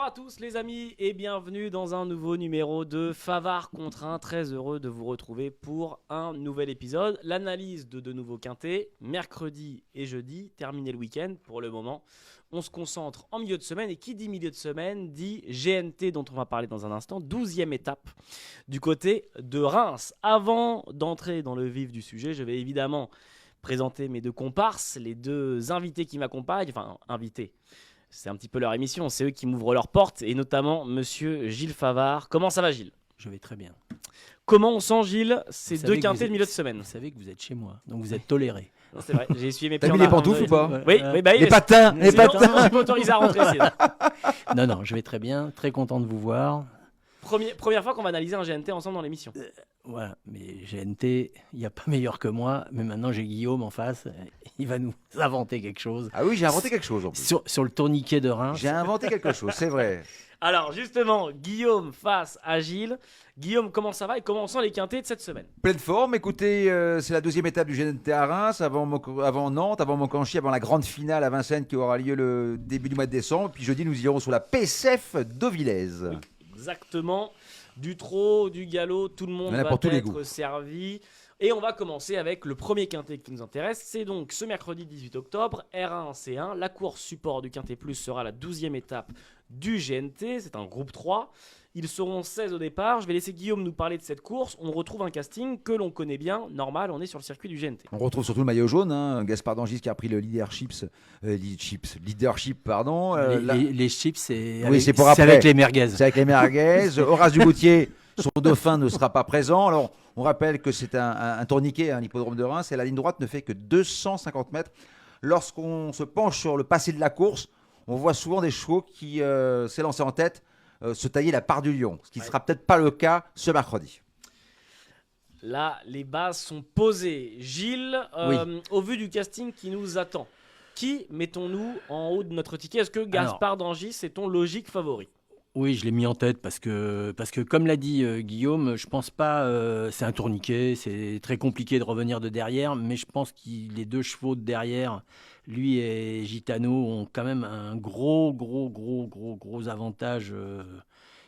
à tous les amis et bienvenue dans un nouveau numéro de Favard contre 1. Très heureux de vous retrouver pour un nouvel épisode. L'analyse de nouveaux quintés, mercredi et jeudi, terminé le week-end pour le moment. On se concentre en milieu de semaine et qui dit milieu de semaine dit GNT dont on va parler dans un instant, 12e étape du côté de Reims. Avant d'entrer dans le vif du sujet, je vais évidemment présenter mes deux comparses, les deux invités qui m'accompagnent, enfin invités. C'est un petit peu leur émission, c'est eux qui m'ouvrent leurs portes, et notamment Monsieur Gilles Favard. Comment ça va, Gilles ? Je vais très bien. Comment on sent, Gilles, ces deux quintés de milieu de semaine ? Vous savez que vous êtes chez moi, donc vous êtes toléré. Non, c'est vrai, j'ai essuyé mes pieds. T'as mis les pantoufles ou pas ? Oui, bah, Les patins, les sinon, patins. sinon, je suis pas autorisé à rentrer. Non, je vais très bien, très content de vous voir. Première fois qu'on va analyser un GNT ensemble dans l'émission. Voilà, mais GNT, il n'y a pas meilleur que moi, mais maintenant j'ai Guillaume en face, il va nous inventer quelque chose. Ah oui, j'ai inventé quelque chose en plus. Sur le tourniquet de Reims. J'ai inventé quelque chose, c'est vrai. Alors justement, Guillaume face à Gilles. Guillaume, comment ça va et comment on sent les quintés de cette semaine ? Pleine forme, écoutez, c'est la deuxième étape du GNT à Reims, avant Nantes, avant Montcanchy, avant la grande finale à Vincennes qui aura lieu le début du mois de décembre. Puis jeudi, nous irons sur la PSF d'Auvilez. Oui, exactement. Du trot, du galop, tout le monde va être servi. Et on va commencer avec le premier quintet qui nous intéresse. C'est donc ce mercredi 18 octobre, R1 C1. La course support du Quintet Plus sera la 12e étape du GNT. C'est un groupe 3. Ils seront 16 au départ. Je vais laisser Guillaume nous parler de cette course. On retrouve un casting que l'on connaît bien. Normal, on est sur le circuit du GNT. On retrouve surtout le maillot jaune, Gaspard Dangis qui a pris le leadership. Les chips, c'est après. Avec les merguez. C'est avec les merguez. Horace Dugoutier, son dauphin, ne sera pas présent. Alors, on rappelle que c'est un tourniquet, l'hippodrome de Reims, et la ligne droite ne fait que 250 mètres. Lorsqu'on se penche sur le passé de la course, on voit souvent des chevaux qui s'élancent en tête, se tailler la part du lion, ce qui ne sera peut-être pas le cas ce mercredi. Là, les bases sont posées. Gilles, au vu du casting qui nous attend, qui mettons-nous en haut de notre ticket ? Est-ce que Gaspard Dangis est ton logique favori ? Oui, je l'ai mis en tête parce que comme l'a dit Guillaume, je pense pas, c'est un tourniquet, c'est très compliqué de revenir de derrière, mais je pense que les deux chevaux de derrière, lui et Gitano, ont quand même un gros avantage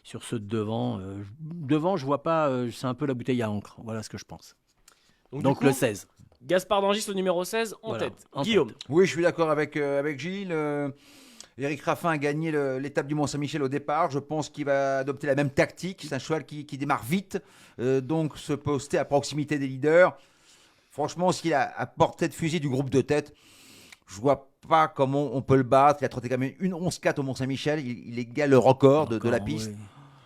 sur ceux de devant. Devant, je vois pas, c'est un peu la bouteille à encre, voilà ce que je pense. Donc le 16. Gaspard Dangis, le numéro 16, en tête. Guillaume. Oui, je suis d'accord avec Gilles. Éric Raffin a gagné l'étape du Mont-Saint-Michel au départ. Je pense qu'il va adopter la même tactique. C'est un cheval qui démarre vite, donc se poster à proximité des leaders. Franchement, s'il a à portée de fusil du groupe de tête, je ne vois pas comment on peut le battre. Il a trotté quand même une 11-4 au Mont-Saint-Michel. Il égale le record de la piste. Oui.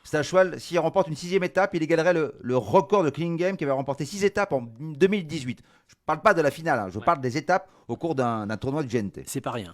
C'est un cheval, s'il remporte une 6e étape, il égalerait le record de Cunningham qui avait remporté 6 étapes en 2018. Je ne parle pas de la finale, je parle des étapes au cours d'un tournoi du GNT. C'est pas rien.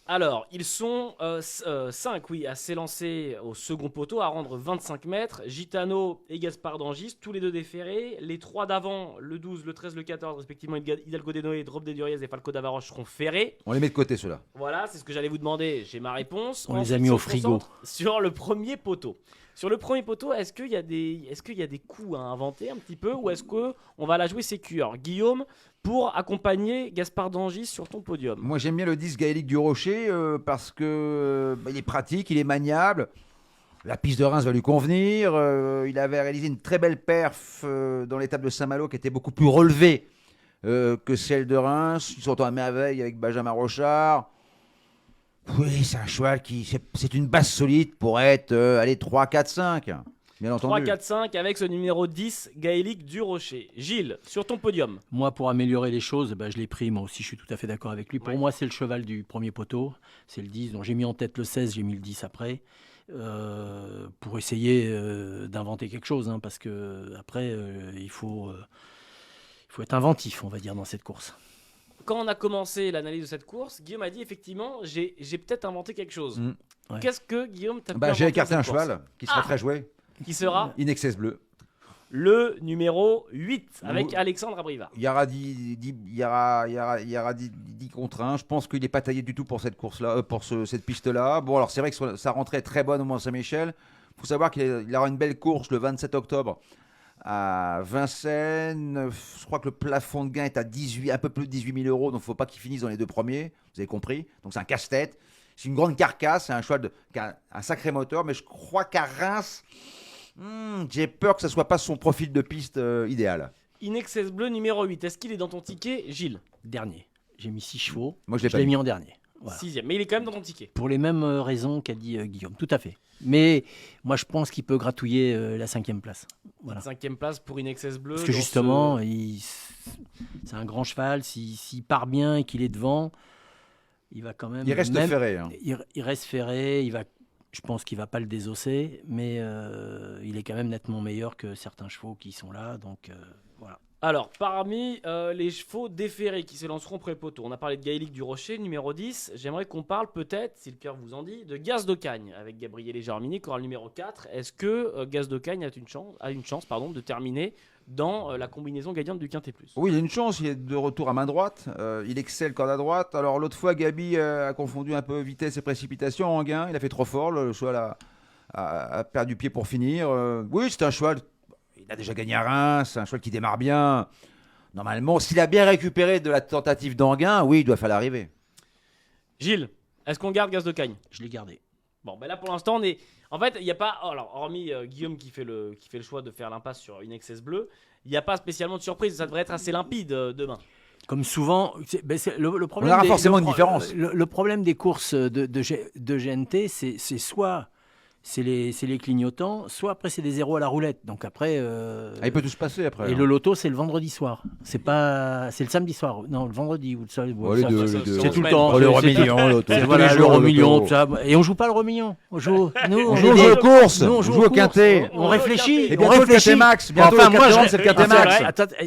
Alors, ils sont 5 à s'élancer au second poteau, à rendre 25 mètres. Gitano et Gaspard Dangis, tous les deux déférés. Les 3 d'avant, le 12, le 13, le 14, respectivement Hidalgo de Noé, Drop de Duriez et Falco d'Avaroche seront ferrés. On les met de côté, ceux-là. Voilà, c'est ce que j'allais vous demander. J'ai ma réponse. On les a mis au frigo. Sur le premier poteau. Sur le premier poteau, est-ce qu'il y a des coups à inventer un petit peu ou est-ce qu'on va la jouer sécure ? Guillaume, pour accompagner Gaspard Dangis sur ton podium. Moi, j'aime bien le 10 Gaëlic du Rocher parce que il est pratique, il est maniable. La piste de Reims va lui convenir. Il avait réalisé une très belle perf dans l'étape de Saint-Malo qui était beaucoup plus relevée que celle de Reims. Ils sont à merveille avec Benjamin Rochard. Oui, c'est un cheval c'est une base solide pour être 3, 4, 5. Bien entendu. 3, 4, 5 avec ce numéro 10, Gaëlic du Rocher. Gilles, sur ton podium. Moi, pour améliorer les choses, je l'ai pris. Moi aussi, je suis tout à fait d'accord avec lui. Pour moi, c'est le cheval du premier poteau. C'est le 10. Donc, j'ai mis en tête le 16, j'ai mis le 10 après. Pour essayer d'inventer quelque chose. Parce que après, il faut être inventif, on va dire, dans cette course. Quand on a commencé l'analyse de cette course, Guillaume a dit effectivement, j'ai peut-être inventé quelque chose. Ouais. Qu'est-ce que Guillaume t'a pu inventer ? J'ai écarté un cheval qui sera très joué. Qui sera In Excess Bleu. Le numéro 8 avec Alexandre Abriva. Il y aura 10 contre 1. Je pense qu'il n'est pas taillé du tout pour cette course-là, cette piste-là. Bon, alors c'est vrai que sa rentrée est très bonne au Mont-Saint-Michel. Il faut savoir qu'il aura une belle course le 27 octobre à Vincennes. Je crois que le plafond de gain est à un peu plus de 18 000 €. Donc il ne faut pas qu'il finisse dans les deux premiers. Vous avez compris. Donc c'est un casse-tête. C'est une grande carcasse, c'est un cheval qui a un sacré moteur, mais je crois qu'à Reims, j'ai peur que ce ne soit pas son profil de piste idéal. In Excess Bleu numéro 8, est-ce qu'il est dans ton ticket, Gilles? Dernier. J'ai mis 6 chevaux. Moi, je je l'ai mis en dernier. Voilà. 6e, mais il est quand même dans ton ticket. Pour les mêmes raisons qu'a dit Guillaume, tout à fait. Mais moi, je pense qu'il peut gratouiller la 5e place. Voilà. 5e place pour In Excess Bleu. Parce que justement, c'est un grand cheval. S'il part bien et qu'il est devant, il va quand même. Il reste ferré. Hein. Il reste ferré. Je pense qu'il ne va pas le désosser, mais il est quand même nettement meilleur que certains chevaux qui sont là. Donc voilà. Alors, parmi les chevaux déférés qui se lanceront près le poteau, on a parlé de Gaélique du Rocher, numéro 10. J'aimerais qu'on parle peut-être, si le cœur vous en dit, de Gaz d'Ocagne avec Gabriel et Germini, qui aura le numéro 4. Est-ce que Gaz d'Ocagne a une chance de terminer dans la combinaison gagnante du Quintet Plus? Oui, il a une chance, il est de retour à main droite, il excelle corde à droite. Alors l'autre fois, Gabi a confondu un peu vitesse et précipitation en gain, il a fait trop fort, le cheval a perdu pied pour finir. Oui, c'est un cheval, il a déjà gagné à Reims, c'est un cheval qui démarre bien. Normalement, s'il a bien récupéré de la tentative d'Anguin, oui, il doit faire l'arrivée. Gilles, est-ce qu'on garde Gaz d'Ocagne? Je l'ai gardé. Bon, ben là pour l'instant, on est. En fait, il n'y a pas. Alors, hormis Guillaume qui fait le choix de faire l'impasse sur une Excess Bleu, il n'y a pas spécialement de surprise. Ça devrait être assez limpide demain. Comme souvent, le problème. On aura forcément une différence. Le problème des courses de GNT, c'est soit. C'est les clignotants, soit après c'est des zéros à la roulette. Donc après. Il peut tout se passer après. Et le loto, c'est le vendredi soir. C'est le samedi soir. Non, le vendredi ou le samedi. Les deux. C'est tout le temps. L'euro million, l'auto. Voilà, l'euro million, tout ça. Et on joue pas l'euro million. On joue aux courses. On joue au quintet. On réfléchit. Et bientôt le quintet max. Bientôt le quintet, c'est le quintet max.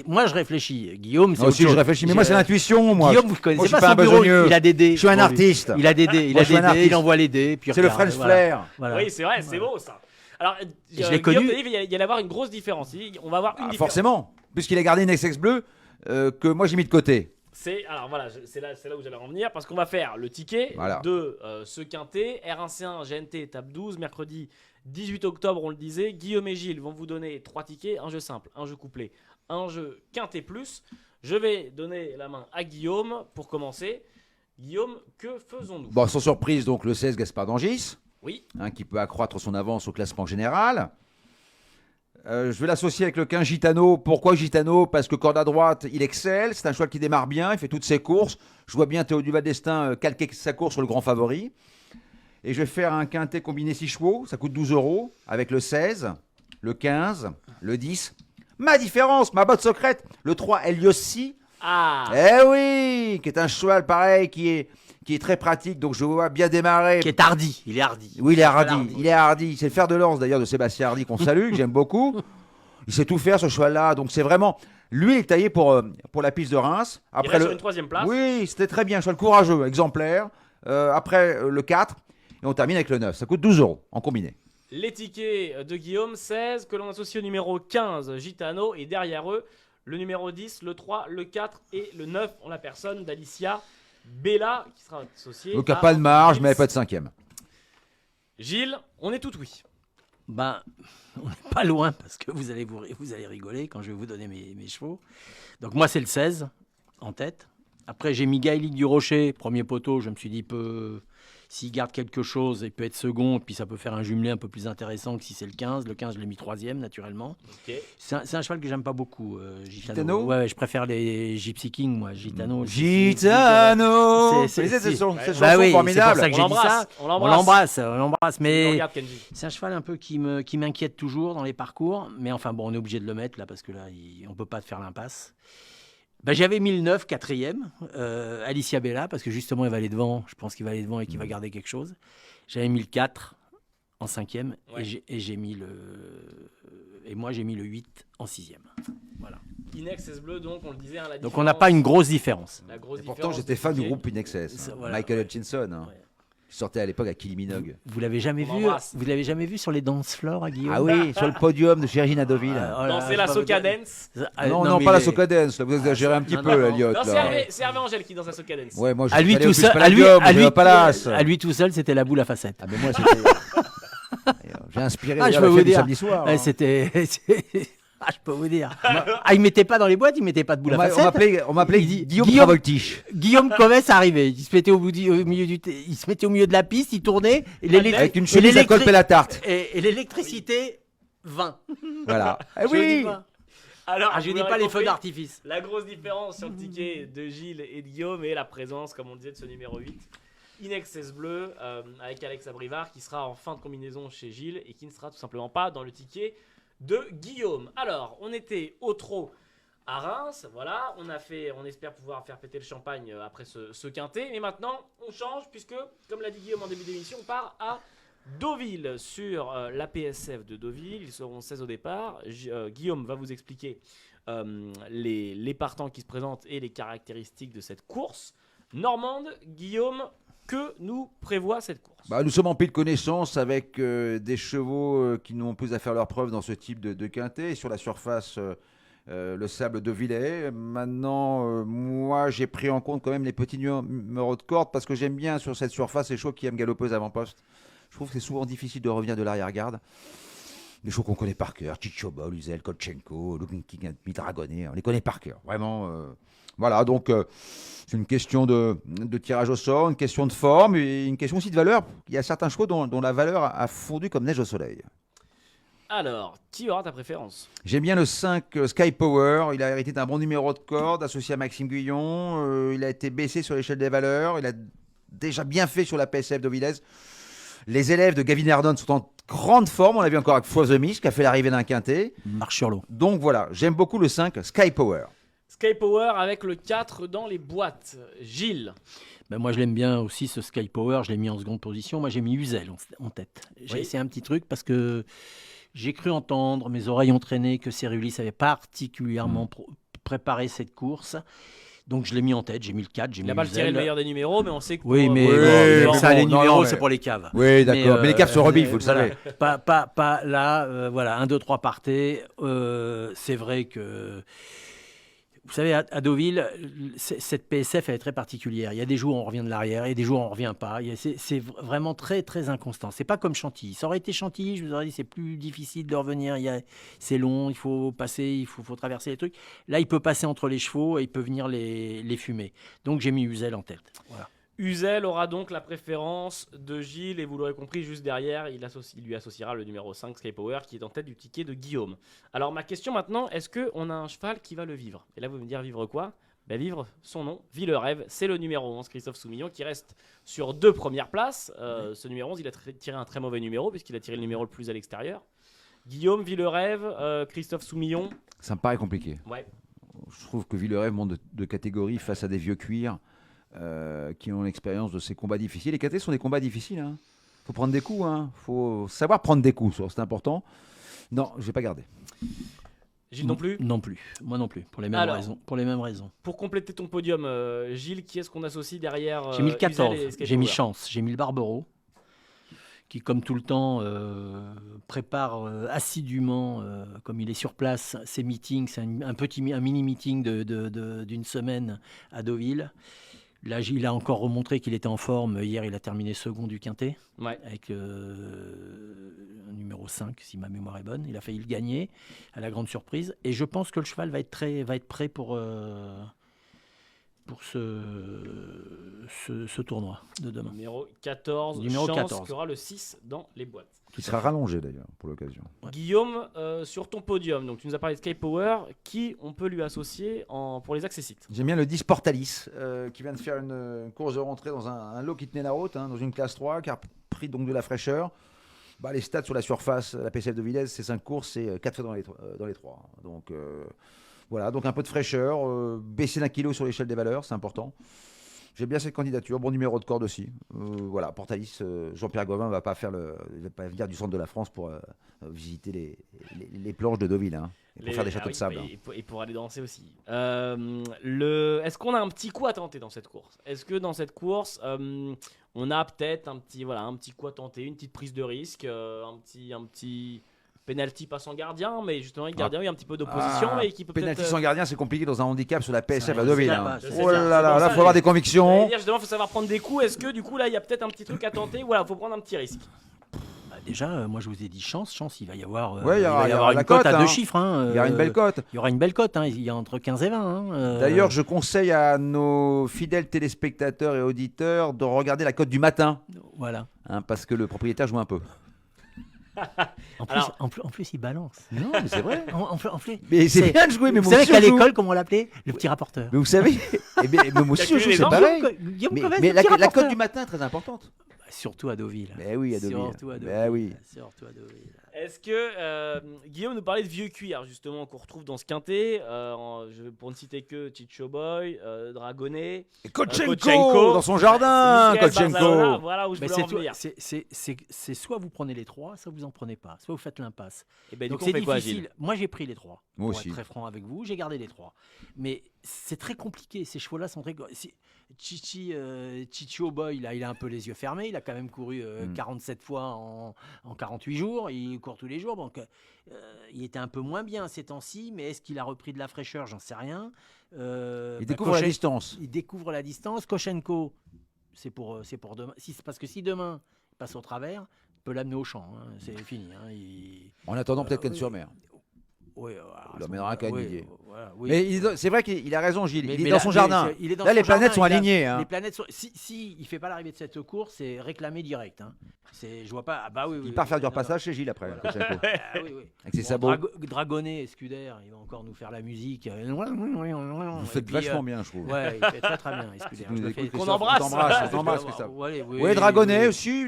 Moi, je réfléchis. Guillaume, c'est moi aussi, je réfléchis. Mais moi, c'est l'intuition, moi. Guillaume, vous connaissez pas son bureau. Il a des dés. Je suis un artiste. Il a des dés. Il envoie les dés. C'est le French Flair. Oui, c'est vrai, c'est beau ça. Alors, je l'ai connu. Il y allait avoir une grosse différence. On va avoir une différence. Forcément, puisqu'il a gardé une Excess Bleu que moi j'ai mis de côté. Alors voilà, c'est là où j'allais en venir parce qu'on va faire le ticket de ce quintet R1C1 GNT étape 12 mercredi 18 octobre, on le disait. Guillaume et Gilles vont vous donner 3 tickets, un jeu simple, un jeu couplé, un jeu quintet plus. Je vais donner la main à Guillaume pour commencer. Guillaume, que faisons-nous? Bon, sans surprise, donc le 16 Gaspard d'Angis. Oui. Qui peut accroître son avance au classement général. Je vais l'associer avec le 15 Gitano. Pourquoi Gitano? Parce que corde à droite, il excelle. C'est un cheval qui démarre bien. Il fait toutes ses courses. Je vois bien Théo Duval d'Estaing calquer sa course sur le grand favori. Et je vais faire un quintet combiné 6 chevaux. Ça coûte 12 € avec le 16, le 15, le 10. Ma différence, ma botte secrète, le 3 Eliossi. Ah. Eh oui, qui est un cheval pareil qui est très pratique, donc je vois bien démarrer. Qui est hardi, il est hardi. Oui, il est hardi. C'est le fer de lance d'ailleurs de Sébastien Hardy qu'on salue, que j'aime beaucoup. Il sait tout faire ce cheval-là, donc c'est vraiment... Lui, il est taillé pour la piste de Reims. Après il reste sur une 3e place. Oui, c'était très bien, un cheval courageux, exemplaire. Après le 4, et on termine avec le 9. Ça coûte 12 € en combiné. Les tickets de Guillaume, 16, que l'on associe au numéro 15, Gitano, et derrière eux, le numéro 10, le 3, le 4 et le 9 en la personne d'Alicia Bella qui sera associée. Donc il n'y a pas de marge, mais pas de 5e. Gilles, on est tout oui. Ben, on n'est pas loin parce que vous allez rigoler quand je vais vous donner mes chevaux. Donc moi c'est le 16 en tête. Après j'ai mis Gaélique du Rocher, premier poteau. Je me suis dit s'il garde quelque chose, il peut être second, puis ça peut faire un jumelé un peu plus intéressant que si c'est le 15. Le 15, je l'ai mis 3e, naturellement. Okay. C'est un cheval que j'aime pas beaucoup, Gitano. Ouais, je préfère les Gypsy King, moi. Gitano. C'est son formidable. C'est pour ça que j'ai dit ça. On l'embrasse. Mais c'est un cheval un peu qui m'inquiète toujours dans les parcours. Mais enfin, bon, on est obligé de le mettre, là, parce que là, on peut pas faire l'impasse. J'avais mis le 9, 4e, Alicia Bella, parce que justement, il va aller devant. Je pense qu'il va aller devant et qu'il va garder quelque chose. J'avais mis le 4 en 5e, et moi, j'ai mis le 8 en 6e. Voilà. Inexcess Bleu, donc, on le disait. Donc, on n'a pas une grosse différence. Pourtant, j'étais fan du groupe Inexcess. Michael Hutchinson. Ouais. Il sortait à l'époque à Kylie Minogue. Vous l'avez jamais vu sur les dance floors à Guillaume? Ah oui, sur le podium de chez Regina Deauville. Danser la soca dance. Non, pas la soca dance. Là, vous exagérez un petit peu, Elliot. Non, c'est Hervé Angèle qui danse la soca dance. Ouais, moi, à lui tout seul, à lui tout seul, c'était la boule à facettes. Ah mais moi, c'était. J'ai inspiré je peux vous dire. samedi soir. C'était Ah, je peux vous dire. Il mettait pas dans les boîtes, il mettait pas de boule à facettes. On m'appelait Il dit, Guillaume Travoltiche. Guillaume Comès arrivait. Il se mettait au milieu de la piste, il tournait. Avec une chemise à col la tarte. Et l'électricité, 20. Voilà. Je vous dis pas. Alors, Je vous dis l'aurez pas les compris, feux d'artifice. La grosse différence sur le ticket de Gilles et de Guillaume est la présence, comme on disait, de ce numéro 8. Inexcess bleu avec Alex Abrivard qui sera en fin de combinaison chez Gilles et qui ne sera tout simplement pas dans le ticket de Guillaume. Alors, on était au trot à Reims, voilà, on espère pouvoir faire péter le champagne après ce quintet, mais maintenant on change puisque, comme l'a dit Guillaume en début d'émission, on part à Deauville sur la PSF de Deauville. Ils seront 16 au départ. Guillaume va vous expliquer les partants qui se présentent et les caractéristiques de cette course normande. Guillaume, que nous prévoit cette course? Nous sommes en pile de connaissances avec des chevaux qui n'ont plus à faire leur preuve dans ce type de quintet. Et sur la surface, le sable de Villers. Maintenant, moi, j'ai pris en compte quand même les petits numéros de corde parce que j'aime bien sur cette surface les chevaux qui aiment galoper aux avant-postes. Je trouve que c'est souvent difficile de revenir de l'arrière-garde. Des chevaux qu'on connaît par cœur, Chichobol, Uzel, Kolchenko, Looking King, Dragonnet, on les connaît par cœur. Vraiment, voilà, donc c'est une question de tirage au sort, une question de forme et une question aussi de valeur. Il y a certains chevaux dont la valeur a fondu comme neige au soleil. Alors, qui aura ta préférence? J'aime bien le 5 Sky Power. Il a hérité d'un bon numéro de corde associé à Maxime Guyon. Il a été baissé sur l'échelle des valeurs. Il a déjà bien fait sur la PSF de Villers. Les élèves de Gavin Ardon sont en grande forme. On l'a vu encore avec For the Mist qui a fait l'arrivée d'un quintet. Marche sur l'eau. Donc voilà, j'aime beaucoup le 5 Sky Power. Sky Power avec le 4 dans les boîtes. Gilles? Moi, je l'aime bien aussi, ce Sky Power. Je l'ai mis en seconde position. Moi, j'ai mis Uzel en tête. J'ai essayé un petit truc parce que j'ai cru entendre, mes oreilles ont traîné, que Cerulis avait particulièrement préparé cette course. Donc, je l'ai mis en tête. J'ai mis le 4. Il n'a pas tiré le meilleur des numéros, mais on sait que... Oui, mais les numéros, c'est pour les caves. Oui, d'accord. Mais les caves sont rebilles, vous le savez. Pas là. Voilà, 1, 2, 3 partez. C'est vrai que... Vous savez, à Deauville, cette PSF, elle est très particulière. Il y a des jours où on revient de l'arrière, il y a des jours où on ne revient pas. C'est vraiment très, très inconstant. Ce n'est pas comme Chantilly. Ça aurait été Chantilly, je vous aurais dit, c'est plus difficile de revenir. C'est long, il faut passer, il faut traverser les trucs. Là, il peut passer entre les chevaux et il peut venir les fumer. Donc, j'ai mis Uzel en tête. Voilà. Uzel aura donc la préférence de Gilles et vous l'aurez compris, juste derrière, il lui associera le numéro 5 Sky Power qui est en tête du ticket de Guillaume. Alors ma question maintenant, est-ce qu'on a un cheval qui va le vivre? Et là vous allez me dire vivre quoi? Vivre son nom, Vie le rêve, c'est le numéro 11 Christophe Soumillon qui reste sur 2 premières places. Ce numéro 11, il a tiré un très mauvais numéro puisqu'il a tiré le numéro le plus à l'extérieur. Guillaume, Vie le rêve, Christophe Soumillon. Ça me paraît compliqué. Ouais. Je trouve que Vie le rêve monte de catégorie face à des vieux cuirs. Qui ont l'expérience de ces combats difficiles. Les KT sont des combats difficiles. Il faut prendre des coups. Faut savoir prendre des coups. C'est important. Non, je ne vais pas garder. Gilles non plus? Non plus. Moi non plus. Pour les mêmes raisons. Pour compléter ton podium, Gilles, qui est-ce qu'on associe derrière? J'ai mis le 14. J'ai mis Chance. J'ai mis le Barbero, qui, comme tout le temps, prépare assidûment, comme il est sur place, ses meetings. C'est un mini-meeting d'une semaine à Deauville. Là, il a encore remontré qu'il était en forme. Hier, il a terminé second du quintet, avec un numéro 5, si ma mémoire est bonne. Il a failli le gagner, à la grande surprise. Et je pense que le cheval va être prêt pour ce tournoi de demain. Numéro 14, numéro Chance, 14. qui aura le 6 dans les boîtes. Qui sera rallongé d'ailleurs pour l'occasion. Ouais. Guillaume, sur ton podium, donc tu nous as parlé de Sky Power, qui on peut lui associer pour les accessites? J'aime bien le 10 Portalis, qui vient de faire une course de rentrée dans un lot qui tenait la route, dans une classe 3, qui a pris donc de la fraîcheur. Les stats sur la surface, la PCF de Villers, c'est 5 courses, c'est 4 fois dans les 3. Donc voilà, donc un peu de fraîcheur, baisser d'1 kilo sur l'échelle des valeurs, c'est important. J'aime bien cette candidature, bon numéro de corde aussi. Voilà, Portalis, Jean-Pierre Gauvin ne va pas venir du centre de la France pour visiter les planches de Deauville, pour faire des châteaux de sable. Et pour aller danser aussi. Est-ce qu'on a un petit coup à tenter dans cette course? Est-ce que dans cette course, on a peut-être un petit coup à tenter, une petite prise de risque, un petit penalty pas sans gardien, mais justement, le gardien, il y a un petit peu d'opposition. Mais qui peut penalty peut-être, sans gardien, c'est compliqué dans un handicap sur la PSF à Deauville. Oh là là, là, il faut avoir des convictions. Justement, il faut savoir prendre des coups. Est-ce que du coup, là, il y a peut-être un petit truc à tenter? Voilà, il faut prendre un petit risque. déjà, moi je vous ai dit chance, il va y avoir, Ouais, il y aura une la cote cote, à hein. deux chiffres. Hein, Il y aura une belle cote. Il y aura une belle cote, hein, il y a entre 15 et 20. Hein, D'ailleurs, je conseille à nos fidèles téléspectateurs et auditeurs de regarder la cote du matin, Voilà. hein, parce que le propriétaire joue un peu. Alors- En plus, il balance. Non, mais c'est vrai. En plus, Mais c'est bien de jouer, mais vous moi savez aussi qu'à je joue. l'école, comment on l'appelait? Le petit rapporteur. Mais vous savez, mais moi aussi je Calculer joue, les c'est angles. pareil. Guillaume Mais, Covès, mais le la petit cote rapporteur. du matin est très importante. Surtout à Deauville. Ben oui, à Deauville. Surtout à Deauville. Ben oui. Surtout à Deauville. Est-ce que Guillaume nous parlait de vieux cuir justement qu'on retrouve dans ce quintet pour ne citer que Chicho Boy, Dragonet, Et Kotchenko, Kotchenko, dans son jardin, Michael Barzalona, Kotchenko. voilà où je Mais voulais en c'est, venir. c'est soit vous prenez les 3, soit vous en prenez pas, soit vous faites l'impasse. Et ben du Donc coup c'est on fait quoi, difficile. Gilles? Moi j'ai pris les 3. Moi Pour aussi. être très franc avec vous, j'ai gardé les 3. Mais c'est très compliqué. Ces chevaux-là sont très. Chicho Boy, là, il a un peu les yeux fermés. Il a quand même couru 47 fois en 48 jours. Il court tous les jours. Donc il était un peu moins bien ces temps-ci. Mais est-ce qu'il a repris de la fraîcheur? J'en sais rien. Il découvre la distance. Il découvre la distance. Kotchenko, c'est pour demain. Parce que si demain il passe au travers, il peut l'amener au champ. Hein. C'est fini. Hein. En attendant, peut-être Cannes-sur-Mer. Oui, Il l'emmènera à Cannes, oui, Didier. voilà, oui. Mais c'est vrai qu'il a raison, Gilles. Il est Mais dans là- son mais jardin. il est dans Là, son les planètes jardin, sont il a- alignées. hein. Les planètes sont. Si il fait pas l'arrivée de cette course, c'est réclamé direct. Hein. Je vois pas. Ah bah oui. Il part faire du non, repassage chez Gilles après. Voilà. Kotchenko. Ah oui. Avec ses Bon, sabots. Dragonet et Scudère, il va encore nous faire la musique. Vous faites vachement bien, je trouve. Ouais, il fait très très bien. Scudère. Tu nous Je le écoutes, fais- Qu'on Christophe, embrasse. On t'embrasse, Ouais, Christophe. oui, Oui, Dragonet oui. aussi.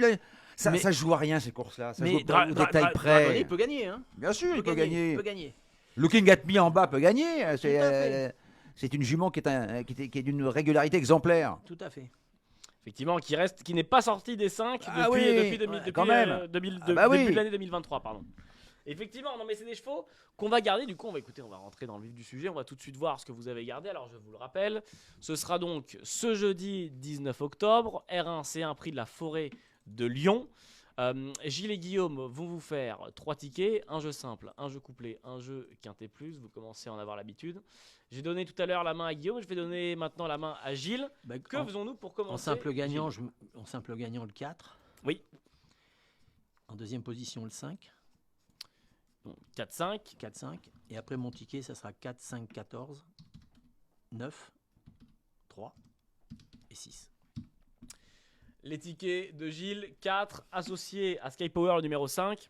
Ça Mais- joue à rien, ces courses-là. Ça joue Mais au détail Dragonet, près. il peut gagner. Hein. Bien sûr, il peut Il gagner. peut gagner. Looking at Me en bas peut gagner. Tout à fait. C'est une jument qui est d'une régularité exemplaire. Tout à fait. Effectivement, qui n'est pas sorti des 5 Ah depuis, oui, depuis, ouais, depuis, quand même. Ah bah oui. début de l'année 2023, pardon. Effectivement, non mais c'est des chevaux qu'on va garder. Du coup, on va rentrer dans le vif du sujet. On va tout de suite voir ce que vous avez gardé. Alors, je vous le rappelle, ce sera donc ce jeudi 19 octobre. R1, C1, prix de la forêt de Lyon. Gilles et Guillaume vont vous faire 3 tickets, un jeu simple, un jeu couplé, un jeu quintet plus. Vous commencez à en avoir l'habitude. J'ai donné tout à l'heure la main à Guillaume. Je vais donner maintenant la main à Gilles. Bah, Que faisons-nous pour commencer? En simple gagnant, Gilles le 4. Oui. En deuxième position, le 5. Donc, 4-5. 4-5. Et après, mon ticket, ça sera 4, 5, 14, 9, 3 et 6. Les tickets de Gilles, 4 associés à Sky Power, le numéro 5.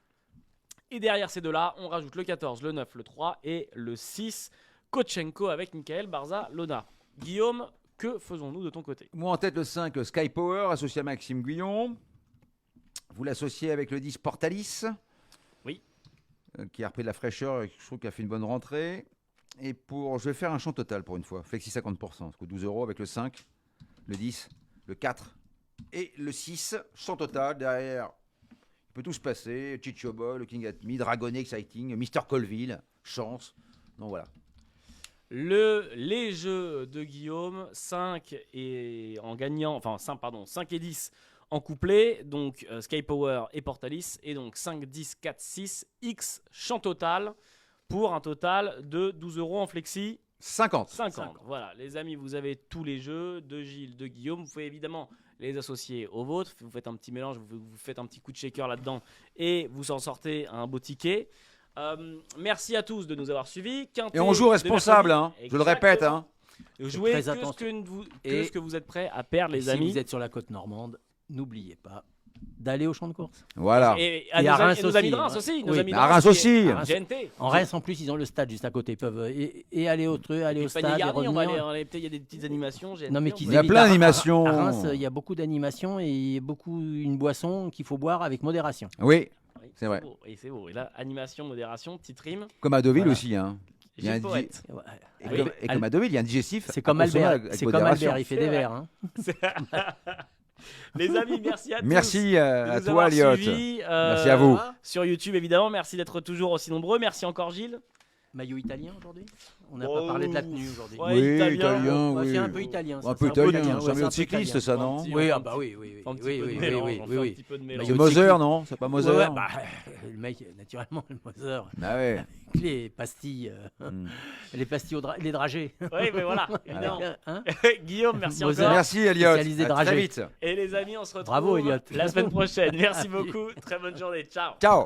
Et derrière ces deux-là, on rajoute le 14, le 9, le 3 et le 6. Kotchenko avec Michael Barzalona. Guillaume, que faisons-nous de ton côté? Moi en tête le 5 Sky Power associé à Maxime Guyon. Vous l'associez avec le 10 Portalis. Oui. Qui a repris de la fraîcheur et je trouve qu'il a fait une bonne rentrée. Et je vais faire un champ total pour une fois. Flexi 50%. Ça coûte 12 € avec le 5, le 10, le 4 et le 6. Champ total derrière. Il peut tout se passer. Chicho Boy, le King at Me, Dragonet Exciting, Mr. Colville, Chance. Donc voilà. Les jeux de Guillaume, 5 et en gagnant, enfin 5 et 10 en couplet, donc Sky Power et Portalis, et donc 5, 10, 4, 6, X champ total, pour un total de 12 € en flexi. 50. 50. Voilà, les amis, vous avez tous les jeux de Gilles, de Guillaume. Vous pouvez évidemment les associer aux vôtres. Vous faites un petit mélange, vous faites un petit coup de shaker là-dedans et vous en sortez un beau ticket. Merci à tous de nous avoir suivis. Quintet Et on joue de responsable, mercredi. hein. Je le répète. Hein. Jouez Très que attention. ce que vous êtes prêts à perdre, les Si amis. vous êtes sur la côte normande, n'oubliez pas d'aller au champ de course. Voilà. Et Et à Reims nos amis de aussi, Reims ouais. aussi. Nos Oui, amis de à Reims aussi. À Reims. GNT. En Reims, en plus, ils ont le stade juste à côté. Ils peuvent et aller au stade Panier et garni, on va revenir. aller, peut-être il y a des petites animations. GNT, Non, mais on qu'ils peut- Il y a évitent plein à- d'animations. À Reims, il y a beaucoup d'animations et beaucoup une boisson qu'il faut boire avec modération. Oui, Oui, c'est vrai. beau. Et c'est beau. Et là, animation, modération, petite rime. comme à Deauville Voilà. aussi. Hein. Il y a Gilles un Poète. Ouais. Et, Oui. comme à Deauville, il y a un digestif. C'est comme à consommer Albert. avec C'est comme modération. Albert, il fait C'est des vrai. verres. Hein. Les amis, merci à tous. Merci de à nous toi, avoir Elliot. suivis, Merci à vous. Sur YouTube, évidemment. Merci d'être toujours aussi nombreux. Merci encore, Gilles. Maillot italien aujourd'hui? On n'a Oh, pas parlé de la tenue aujourd'hui. ouais, Oui, italien. Ouais, oui. c'est un peu italien. ça, Un peu c'est italien, italien, c'est ouais, un peu peu cycliste, italien. ça, Un non petit- Oui, un ah bah petit- oui. Un petit Oui, peu de oui, mélange, oui, on oui, fait un oui. petit peu de Maillot mélange. C'est de Moser, cycliste. non? C'est pas Moser? Ouais, bah, le mec, naturellement, le Moser. Ah ouais. Les pastilles, Hmm. les pastilles, les dragées. Oui, mais voilà, évidemment. Hein Guillaume, merci Moser. encore. Merci, Elliot. Spécialisé À dragé. très vite. Et les amis, on se retrouve Bravo, Elliot. la semaine prochaine. Merci beaucoup. Très bonne journée. Ciao. Ciao.